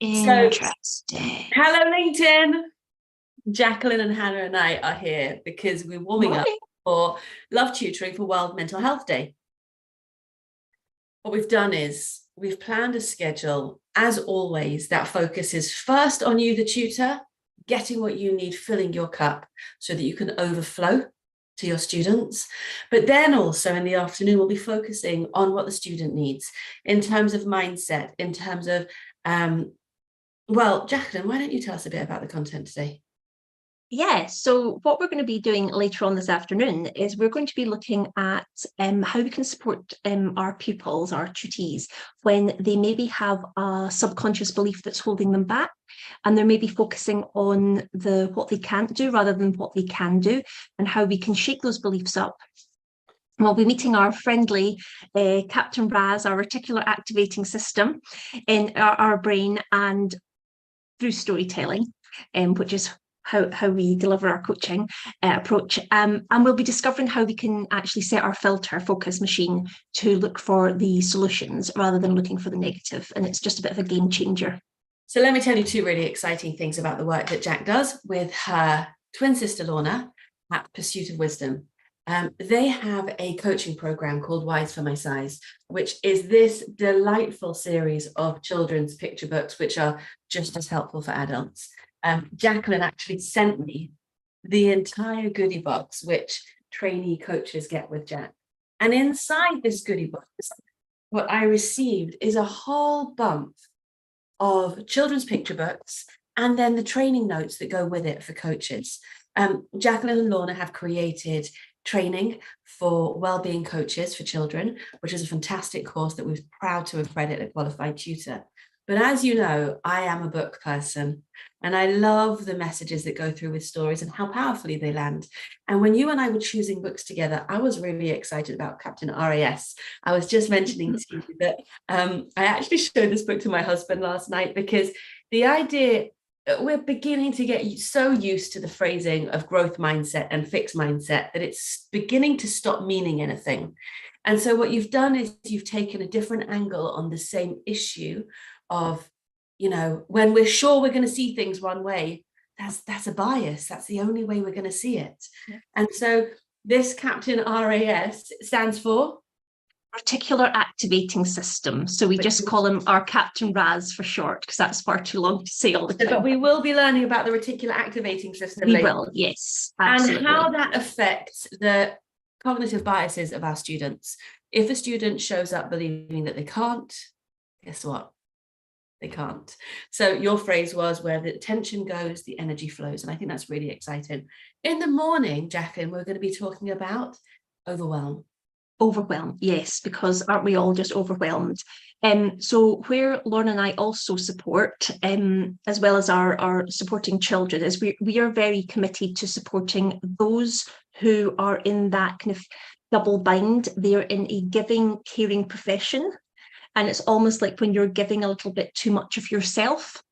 So, Interesting. hello, LinkedIn. Jacqueline and Hannah and I are here because we're warming up Morning. for Love Tutoring for World Mental Health Day. What we've done is we've planned a schedule, as always, that focuses first on you, the tutor, getting what you need, filling your cup so that you can overflow to your students. But then also in the afternoon, we'll be focusing on what the student needs in terms of mindset, in terms of well, Jacqueline, why don't you tell us a bit about the content today? Yeah, so what we're going to be doing later on this afternoon is we're going to be looking at how we can support our pupils, our tutees, when they maybe have a subconscious belief that's holding them back, and they're maybe focusing on what they can't do rather than what they can do, and how we can shake those beliefs up. We'll be meeting our friendly Captain Raz, our reticular activating system in our brain, and through storytelling, which is how we deliver our coaching approach. And we'll be discovering how we can actually set our filter focus machine to look for the solutions rather than looking for the negative. And it's just a bit of a game changer. So let me tell you two really exciting things about the work that Jack does with her twin sister Lorna at Pursuit of Wisdom. They have a coaching program called Wise for My Size, which is this delightful series of children's picture books, which are just as helpful for adults. Jacqueline actually sent me the entire goodie box, which trainee coaches get with Jack. And inside this goodie box, what I received is a whole bump of children's picture books and then the training notes that go with it for coaches. Jacqueline and Lorna have created training for wellbeing coaches for children, which is a fantastic course that we're proud to accredit a qualified tutor. But as you know, I am a book person and I love the messages that go through with stories and how powerfully they land. And when you and I were choosing books together, I was really excited about Captain RAS. I was just mentioning to you that I actually showed this book to my husband last night because the idea, we're beginning to get so used to the phrasing of growth mindset and fixed mindset that it's beginning to stop meaning anything. And so what you've done is you've taken a different angle on the same issue of, you know, when we're sure we're going to see things one way, that's a bias. That's the only way we're going to see it. Yeah. And so this Captain RAS stands for Reticular activating system. So we just call him our Captain Raz for short, because that's far too long to say all the time. But we will be learning about the reticular activating system we later. will, yes, absolutely. And how that affects the cognitive biases of our students. If a student shows up believing that they can't, guess what? They can't. So your phrase was, where the attention goes, the energy flows. And I think that's really exciting. In the morning, Jacqueline, we're going to be talking about overwhelm. Overwhelm, yes, because aren't we all just overwhelmed? So where Lorna and I also support, as well as our supporting children, is we are very committed to supporting those who are in that kind of double bind. They're in a giving, caring profession. And it's almost like when you're giving a little bit too much of yourself,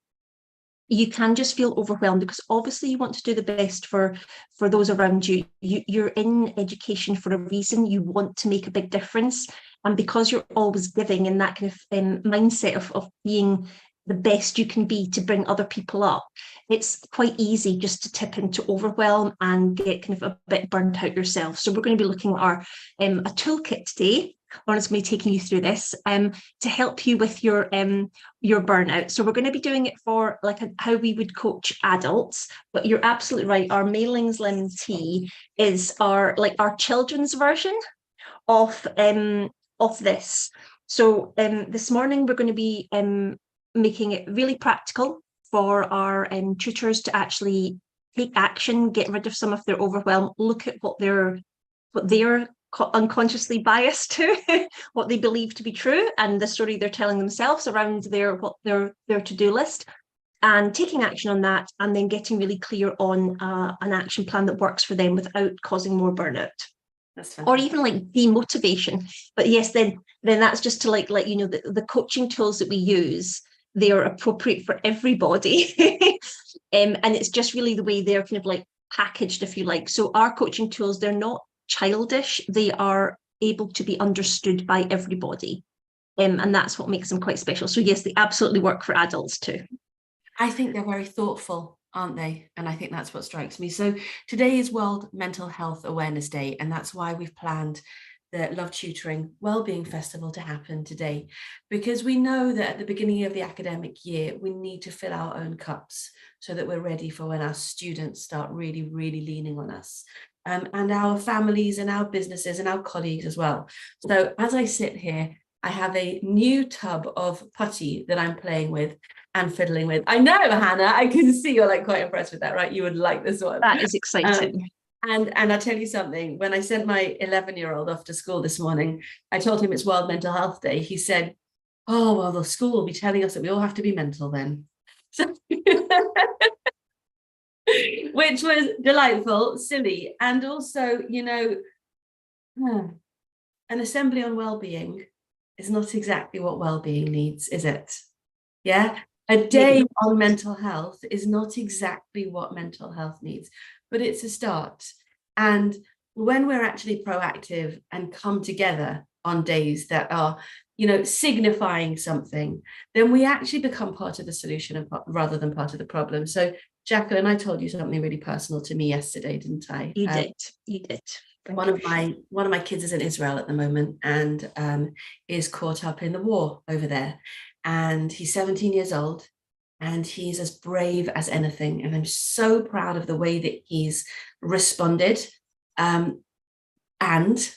you can just feel overwhelmed, because obviously you want to do the best for those around you. You're in education for a reason. You want to make a big difference. And because you're always giving in that kind of mindset of being the best you can be to bring other people up, it's quite easy just to tip into overwhelm and get kind of a bit burnt out yourself. So we're going to be looking at a toolkit today. Lauren's going to be taking you through this to help you with your burnout. So we're going to be doing it for how we would coach adults, but you're absolutely right. Our Mailings Lemon Tea is our children's version of this. So this morning we're going to be making it really practical for our tutors to actually take action, get rid of some of their overwhelm, look at what they're unconsciously biased to, what they believe to be true, and the story they're telling themselves around their to-do list, and taking action on that, and then getting really clear on an action plan that works for them without causing more burnout. Or even like demotivation. But yes, then that's just to let you know that the coaching tools that we use, they are appropriate for everybody. And it's just really the way they're kind of like packaged, if you like. So our coaching tools, they're not childish, they are able to be understood by everybody. And that's what makes them quite special. So yes, they absolutely work for adults too. I think they're very thoughtful, aren't they? And I think that's what strikes me. So today is World Mental Health Awareness Day, and that's why we've planned the Love Tutoring Wellbeing Festival to happen today, because we know that at the beginning of the academic year, we need to fill our own cups so that we're ready for when our students start really, really leaning on us. And our families and our businesses and our colleagues as well. So as I sit here, I have a new tub of putty that I'm playing with and fiddling with. I know, Hannah, I can see you're like quite impressed with that, right? You would like this one. That is exciting. And I'll tell you something, when I sent my 11-year-old off to school this morning, I told him it's World Mental Health Day. He said, oh, well, the school will be telling us that we all have to be mental then. So which was delightful, silly, and also, an assembly on well-being is not exactly what well-being needs, is it? Yeah. A day on mental health is not exactly what mental health needs, but it's a start. And when we're actually proactive and come together on days that are, signifying something, then we actually become part of the solution rather than part of the problem. So, Jacqueline, I told you something really personal to me yesterday, didn't I? You did. You did. One of my kids is in Israel at the moment and is caught up in the war over there. And he's 17 years old and he's as brave as anything. And I'm so proud of the way that he's responded. And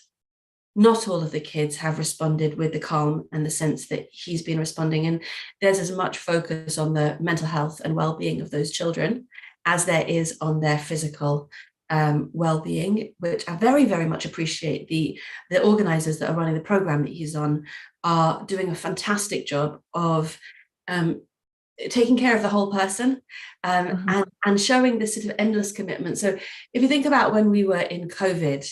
not all of the kids have responded with the calm and the sense that he's been responding. And there's as much focus on the mental health and well-being of those children as there is on their physical well-being, which I very, very much appreciate. The organisers that are running the programme that he's on are doing a fantastic job of taking care of the whole person and showing this sort of endless commitment. So if you think about when we were in COVID,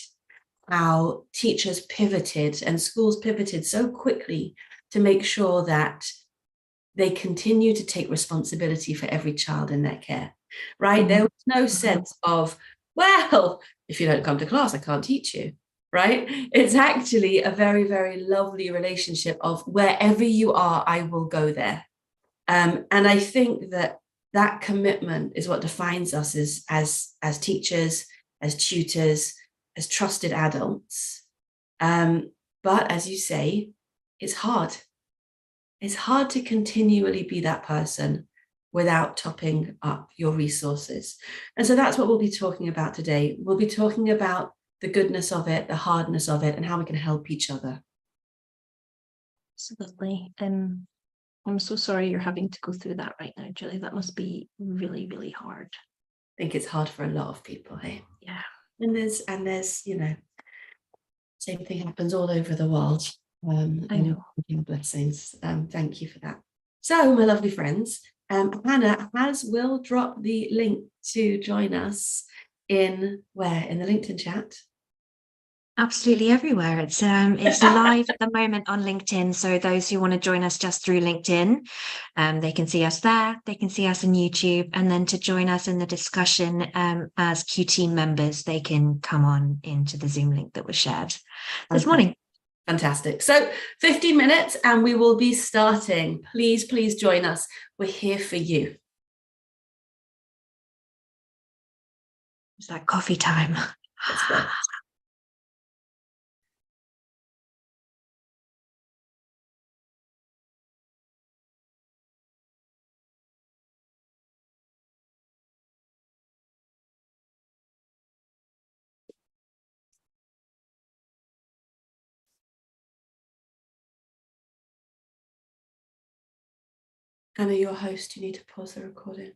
how teachers pivoted and schools pivoted so quickly to make sure that they continue to take responsibility for every child in their care, right? There was no sense of, well, if you don't come to class, I can't teach you, right? It's actually a very, very lovely relationship of wherever you are, I will go there. And I think that commitment is what defines us as teachers, as tutors, as trusted adults. But as you say, it's hard. It's hard to continually be that person without topping up your resources. And so that's what we'll be talking about today. We'll be talking about the goodness of it, the hardness of it, and how we can help each other. Absolutely. I'm so sorry you're having to go through that right now, Julie. That must be really, really hard. I think it's hard for a lot of people, hey? Yeah. And there's, same thing happens all over the world. I know. Blessings. Thank you for that. So, my lovely friends, Hannah will drop the link to join us in where? In the LinkedIn chat? Absolutely everywhere. It's live at the moment on LinkedIn. So those who want to join us just through LinkedIn, they can see us there. They can see us on YouTube, and then to join us in the discussion as Q team members, they can come on into the Zoom link that was shared this morning. Fantastic. So 15 minutes and we will be starting. Please, please join us. We're here for you. It's that coffee time. Let's go. Hannah, your host, you need to pause the recording.